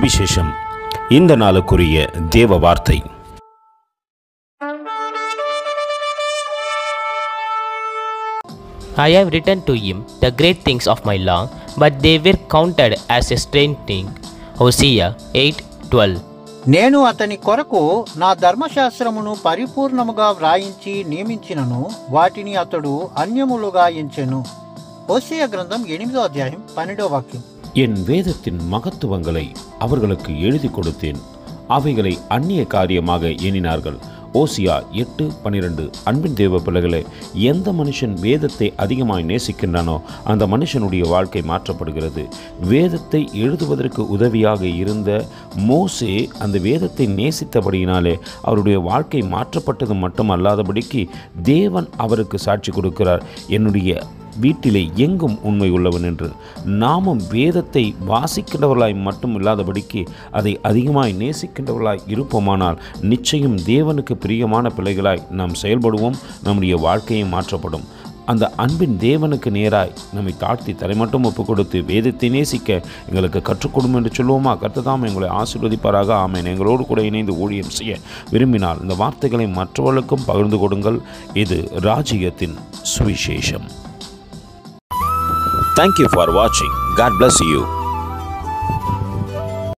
சுவிசேஷம். இந்த நாளுக்குரிய தேவ வார்த்தை. I have written to him the great things of my law, but they were counted as a strange thing. Hosea 8:12. నేను అతని కొరకు నా ధర్మశాస్త్రమును పరిపూర్ణముగా వ్రాయించి నియమించినను వాటిని అతడు అన్యములుగా ఎంచెను. హోషేయ గ్రంథం 8వ అధ్యాయం 12వ వాక్యం. என் வேதத்தின் மகத்துவங்களை அவர்களுக்கு எழுதி கொடுத்தேன், அவைகளை அந்நிய காரியமாக எண்ணினார்கள். ஓசியா 8:12. அன்பின் தேவ பிள்ளைகளே, எந்த மனுஷன் வேதத்தை அதிகமாய் நேசிக்கின்றானோ அந்த மனுஷனுடைய வாழ்க்கை மாற்றப்படுகிறது. வேதத்தை எழுதுவதற்கு உதவியாக இருந்த மோசே அந்த வேதத்தை நேசித்தபடியினாலே அவருடைய வாழ்க்கை மாற்றப்பட்டது மட்டுமல்லாதபடிக்கு தேவன் அவருக்கு சாட்சி கொடுக்கிறார், என்னுடைய வீட்டிலே எங்கும் உண்மை உள்ளவன் என்று. நாமும் வேதத்தை வாசிக்கின்றவர்களாய் மட்டும் இல்லாதபடிக்கு அதை அதிகமாய் நேசிக்கின்றவர்களாய் இருப்போமானால் நிச்சயம் தேவனுக்கு பிரியமான பிள்ளைகளாய் நாம் செயல்படுவோம், நம்முடைய வாழ்க்கையும் மாற்றப்படும். அந்த அன்பின் தேவனுக்கு நேராய் நம்மை தாழ்த்தி தலைமட்டும் ஒப்பு கொடுத்து வேதத்தை நேசிக்க எங்களுக்கு கற்றுக்கொடும் என்று சொல்லுவோமா? கர்த்தர் எங்களை ஆசீர்வதிப்பாராக. ஆமென். எங்களோடு கூட இணைந்து ஊழியம் செய்ய விரும்பினால் இந்த வார்த்தைகளை மற்றவர்களுக்கும் பகிர்ந்து கொடுங்கள். இது ராஜ்யத்தின் சுவிசேஷம். Thank you for watching. God bless you.